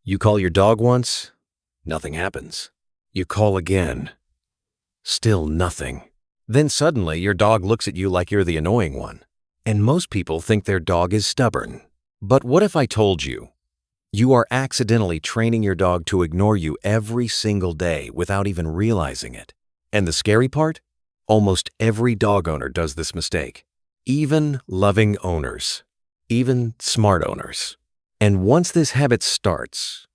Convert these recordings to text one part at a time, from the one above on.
You call your dog once, nothing happens. You call again, still nothing. Then suddenly your dog looks at you like you're the annoying one. And most people think their dog is stubborn. But what if I told you, you are accidentally training your dog to ignore you every single day without even realizing it? And the scary part? Almost every dog owner does this mistake. Even loving owners. Even smart owners. And once this habit starts,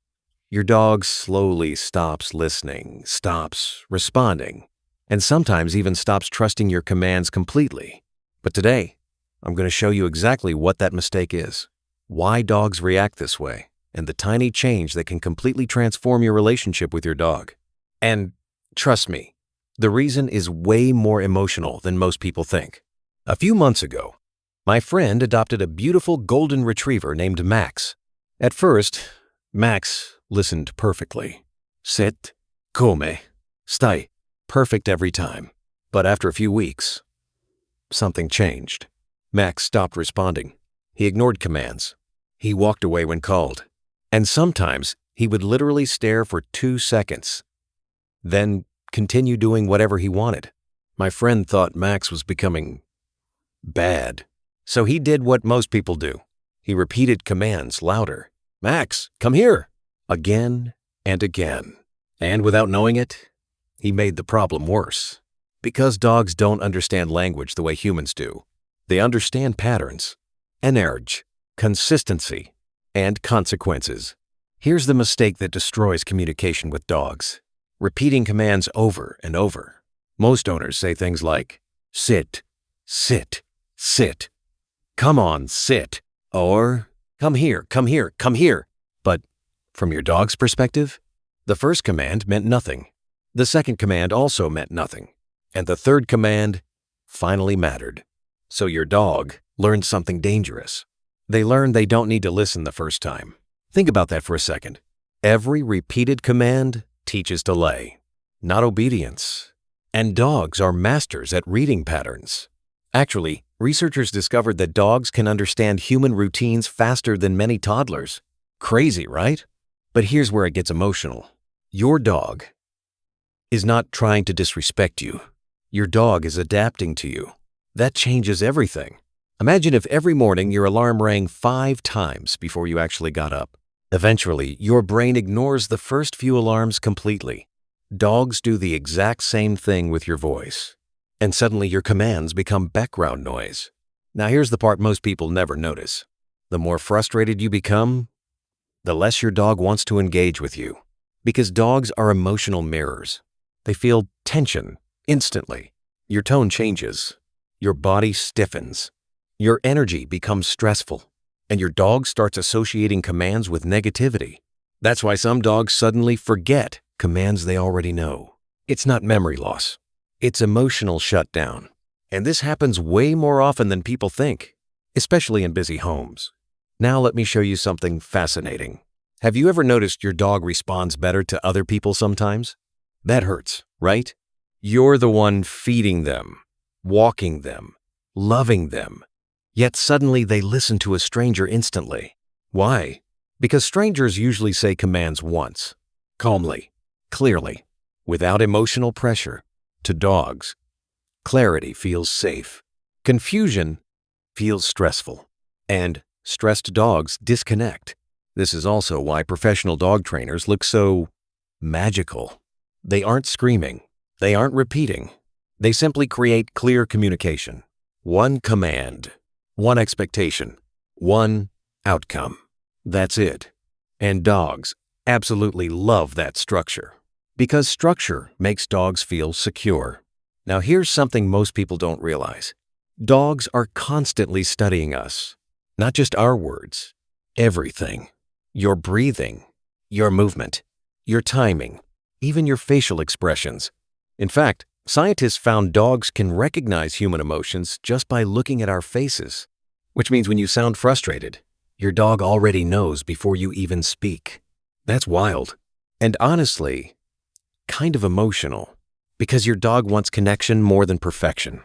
your dog slowly stops listening, stops responding, and sometimes even stops trusting your commands completely. But today, I'm going to show you exactly what that mistake is, why dogs react this way, and the tiny change that can completely transform your relationship with your dog. And trust me, the reason is way more emotional than most people think. A few months ago, my friend adopted a beautiful golden retriever named Max. At first, Max listened perfectly. Sit, come, stai, perfect every time. But after a few weeks, something changed. Max stopped responding. He ignored commands. He walked away when called. And sometimes he would literally stare for 2 seconds, then continue doing whatever he wanted. My friend thought Max was becoming bad. So he did what most people do. He repeated commands louder. Max, come here! Again and again. And without knowing it, he made the problem worse. Because dogs don't understand language the way humans do. They understand patterns, energy, consistency, and consequences. Here's the mistake that destroys communication with dogs. Repeating commands over and over. Most owners say things like, sit, sit, sit. Come on, sit. Or, come here, come here, come here. But from your dog's perspective, the first command meant nothing. The second command also meant nothing. And the third command finally mattered. So your dog learned something dangerous. They learned they don't need to listen the first time. Think about that for a second. Every repeated command teaches delay, not obedience. And dogs are masters at reading patterns. Actually, researchers discovered that dogs can understand human routines faster than many toddlers. Crazy, right? But here's where it gets emotional. Your dog is not trying to disrespect you. Your dog is adapting to you. That changes everything. Imagine if every morning your alarm rang 5 times before you actually got up. Eventually, your brain ignores the first few alarms completely. Dogs do the exact same thing with your voice. And suddenly your commands become background noise. Now here's the part most people never notice. The more frustrated you become, the less your dog wants to engage with you. Because dogs are emotional mirrors. They feel tension instantly. Your tone changes. Your body stiffens. Your energy becomes stressful. And your dog starts associating commands with negativity. That's why some dogs suddenly forget commands they already know. It's not memory loss. It's emotional shutdown. And this happens way more often than people think, especially in busy homes. Now let me show you something fascinating. Have you ever noticed your dog responds better to other people sometimes? That hurts, right? You're the one feeding them, walking them, loving them. Yet suddenly they listen to a stranger instantly. Why? Because strangers usually say commands once, calmly, clearly, without emotional pressure. To dogs, clarity feels safe. Confusion feels stressful. And stressed dogs disconnect. This is also why professional dog trainers look so magical. They aren't screaming. They aren't repeating. They simply create clear communication. One command, one expectation, one outcome. That's it. And dogs absolutely love that structure. Because structure makes dogs feel secure. Now here's something most people don't realize. Dogs are constantly studying us. Not just our words. Everything. Your breathing, your movement, your timing, even your facial expressions. In fact, scientists found dogs can recognize human emotions just by looking at our faces. Which means when you sound frustrated, your dog already knows before you even speak. That's wild. And honestly, kind of emotional, because your dog wants connection more than perfection.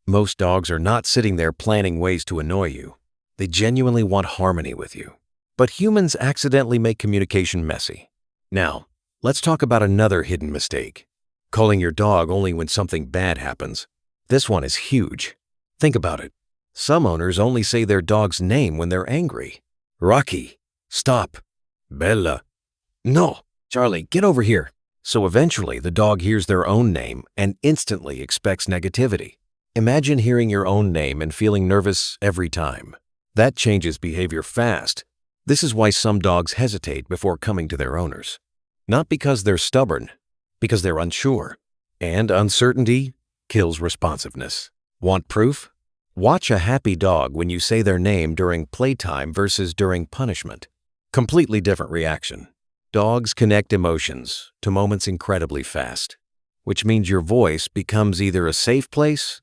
Most dogs are not sitting there planning ways to annoy you. They genuinely want harmony with you. But humans accidentally make communication messy. Now, let's talk about another hidden mistake. Calling your dog only when something bad happens. This one is huge. Think about it. Some owners only say their dog's name when they're angry. Rocky, stop. Bella, no. Charlie, get over here. So eventually the dog hears their own name and instantly expects negativity. Imagine hearing your own name and feeling nervous every time. That changes behavior fast. This is why some dogs hesitate before coming to their owners. Not because they're stubborn, because they're unsure. And uncertainty kills responsiveness. Want proof? Watch a happy dog when you say their name during playtime versus during punishment. Completely different reaction. Dogs connect emotions to moments incredibly fast, which means your voice becomes either a safe place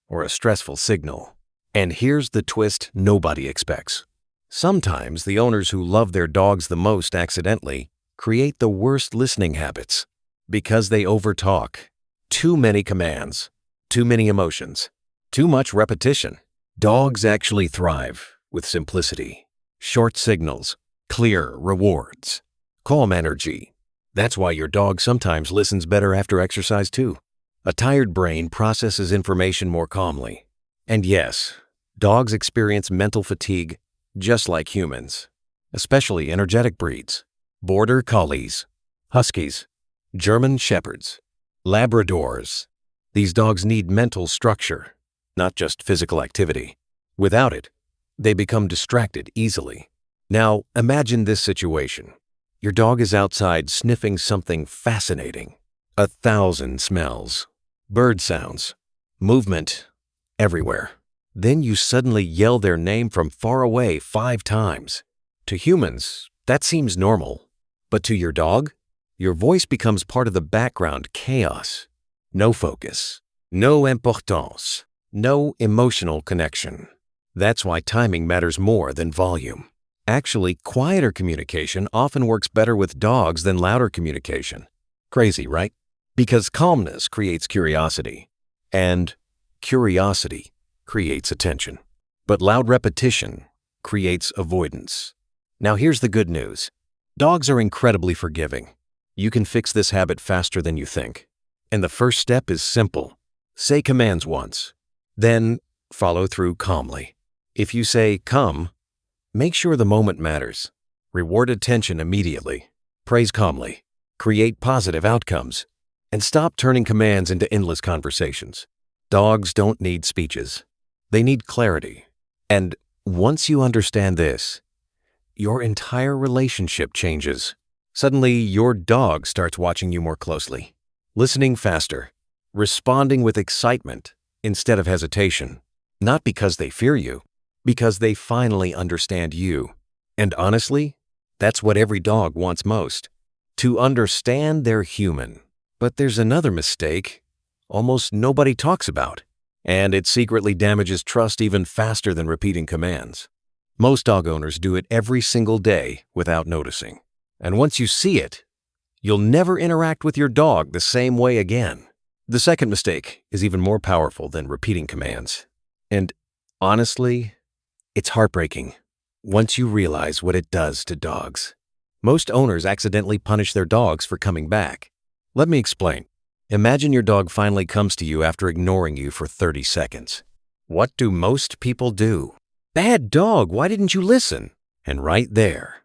or a stressful signal. And here's the twist nobody expects. Sometimes the owners who love their dogs the most accidentally create the worst listening habits because they overtalk. Too many commands, too many emotions, too much repetition. Dogs actually thrive with simplicity, short signals, clear rewards, calm energy. That's why your dog sometimes listens better after exercise too. A tired brain processes information more calmly. And yes, dogs experience mental fatigue just like humans, especially energetic breeds. Border Collies, Huskies, German Shepherds, Labradors. These dogs need mental structure, not just physical activity. Without it, they become distracted easily. Now, imagine this situation. Your dog is outside sniffing something fascinating. 1,000 smells, bird sounds, movement everywhere. Then you suddenly yell their name from far away 5 times. To humans, that seems normal. But to your dog, your voice becomes part of the background chaos. No focus, no importance, no emotional connection. That's why timing matters more than volume. Actually, quieter communication often works better with dogs than louder communication. Crazy, right? Because calmness creates curiosity, and curiosity creates attention. But loud repetition creates avoidance. Now here's the good news. Dogs are incredibly forgiving. You can fix this habit faster than you think. And the first step is simple. Say commands once, then follow through calmly. If you say come, make sure the moment matters. Reward attention immediately. Praise calmly. Create positive outcomes. And stop turning commands into endless conversations. Dogs don't need speeches. They need clarity. And once you understand this, your entire relationship changes. Suddenly, your dog starts watching you more closely, listening faster, responding with excitement instead of hesitation. Not because they fear you, because they finally understand you. And honestly, that's what every dog wants most, to understand they're human. But there's another mistake almost nobody talks about, and it secretly damages trust even faster than repeating commands. Most dog owners do it every single day without noticing. And once you see it, you'll never interact with your dog the same way again. The second mistake is even more powerful than repeating commands. And honestly, it's heartbreaking once you realize what it does to dogs. Most owners accidentally punish their dogs for coming back. Let me explain. Imagine your dog finally comes to you after ignoring you for 30 seconds. What do most people do? Bad dog, why didn't you listen? And right there,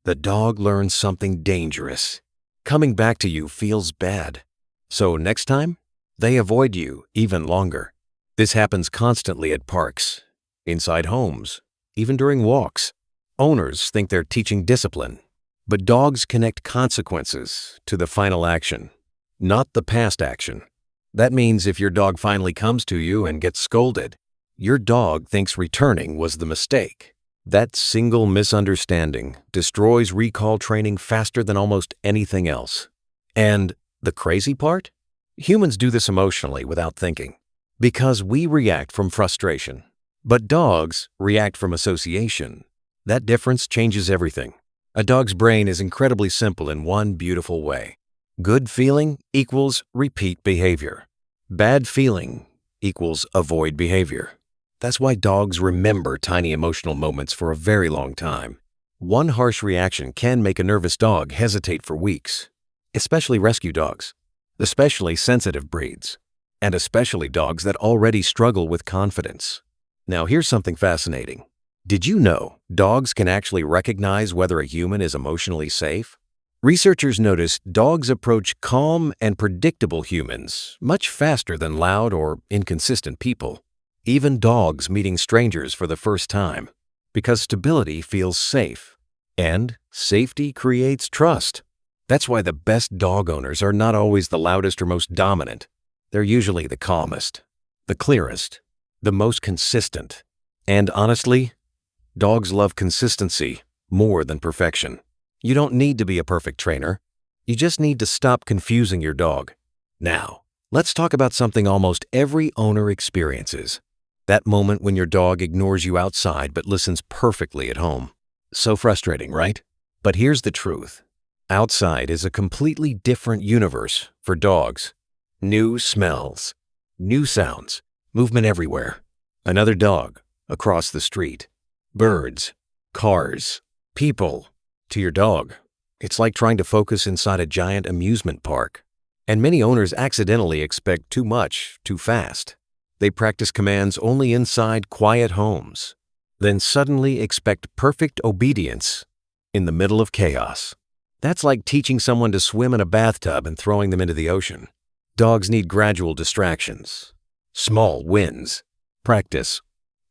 the dog learns something dangerous. Coming back to you feels bad. So next time, they avoid you even longer. This happens constantly at parks, inside homes, even during walks. Owners think they're teaching discipline, but dogs connect consequences to the final action, not the past action. That means if your dog finally comes to you and gets scolded, your dog thinks returning was the mistake. That single misunderstanding destroys recall training faster than almost anything else. And the crazy part? Humans do this emotionally without thinking, because we react from frustration. But dogs react from association. That difference changes everything. A dog's brain is incredibly simple in one beautiful way. Good feeling equals repeat behavior. Bad feeling equals avoid behavior. That's why dogs remember tiny emotional moments for a very long time. One harsh reaction can make a nervous dog hesitate for weeks, especially rescue dogs, especially sensitive breeds, and especially dogs that already struggle with confidence. Now, here's something fascinating. Did you know dogs can actually recognize whether a human is emotionally safe? Researchers noticed dogs approach calm and predictable humans much faster than loud or inconsistent people. Even dogs meeting strangers for the first time, because stability feels safe, and safety creates trust. That's why the best dog owners are not always the loudest or most dominant. They're usually the calmest, the clearest, the most consistent. And honestly, dogs love consistency more than perfection. You don't need to be a perfect trainer. You just need to stop confusing your dog. Now, let's talk about something almost every owner experiences. That moment when your dog ignores you outside but listens perfectly at home. So frustrating, right? But here's the truth. Outside is a completely different universe for dogs. New smells, new sounds, movement everywhere. Another dog across the street. Birds, cars, people. To your dog, it's like trying to focus inside a giant amusement park. And many owners accidentally expect too much, too fast. They practice commands only inside quiet homes, then suddenly expect perfect obedience in the middle of chaos. That's like teaching someone to swim in a bathtub and throwing them into the ocean. Dogs need gradual distractions, small wins, practice,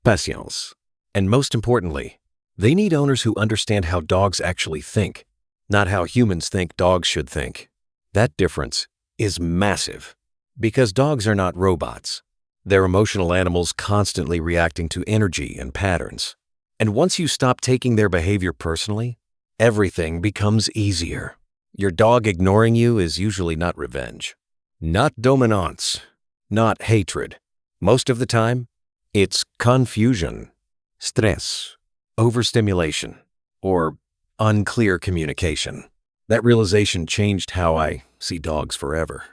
patience, and most importantly, they need owners who understand how dogs actually think, not how humans think dogs should think. That difference is massive, because dogs are not robots. They're emotional animals constantly reacting to energy and patterns. And once you stop taking their behavior personally, everything becomes easier. Your dog ignoring you is usually not revenge, not dominance, not hatred. Most of the time, it's confusion, stress, overstimulation, or unclear communication. That realization changed how I see dogs forever.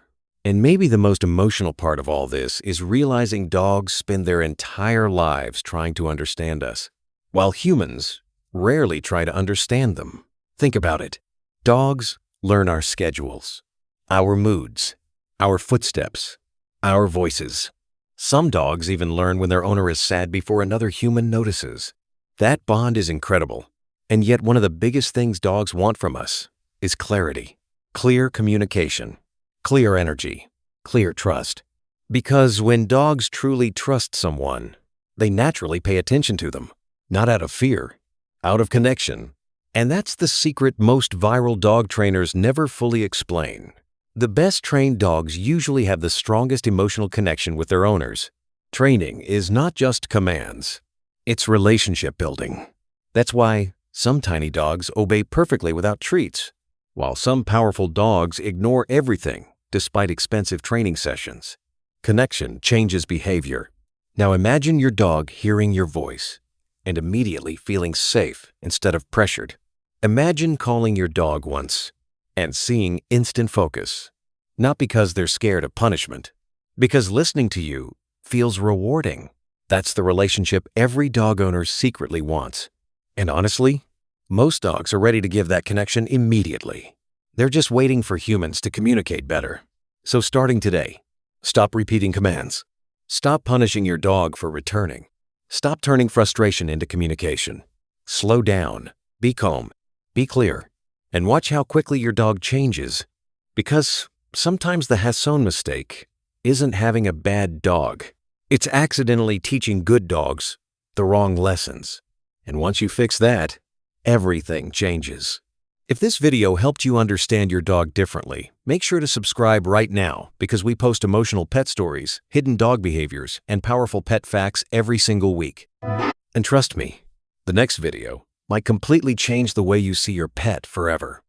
And maybe the most emotional part of all this is realizing dogs spend their entire lives trying to understand us, while humans rarely try to understand them. Think about it. Dogs learn our schedules, our moods, our footsteps, our voices. Some dogs even learn when their owner is sad before another human notices. That bond is incredible. And yet one of the biggest things dogs want from us is clarity, clear communication, clear energy, clear trust. Because when dogs truly trust someone, they naturally pay attention to them, not out of fear, out of connection. And that's the secret most viral dog trainers never fully explain. The best trained dogs usually have the strongest emotional connection with their owners. Training is not just commands. It's relationship building. That's why some tiny dogs obey perfectly without treats, while some powerful dogs ignore everything despite expensive training sessions. Connection changes behavior. Now imagine your dog hearing your voice and immediately feeling safe instead of pressured. Imagine calling your dog once and seeing instant focus, not because they're scared of punishment, because listening to you feels rewarding. That's the relationship every dog owner secretly wants. And honestly, most dogs are ready to give that connection immediately. They're just waiting for humans to communicate better. So starting today, stop repeating commands. Stop punishing your dog for returning. Stop turning frustration into communication. Slow down, be calm, be clear, and watch how quickly your dog changes. Because sometimes the Hasson mistake isn't having a bad dog. It's accidentally teaching good dogs the wrong lessons. And once you fix that, everything changes. If this video helped you understand your dog differently, make sure to subscribe right now because we post emotional pet stories, hidden dog behaviors, and powerful pet facts every single week. And trust me, the next video might completely change the way you see your pet forever.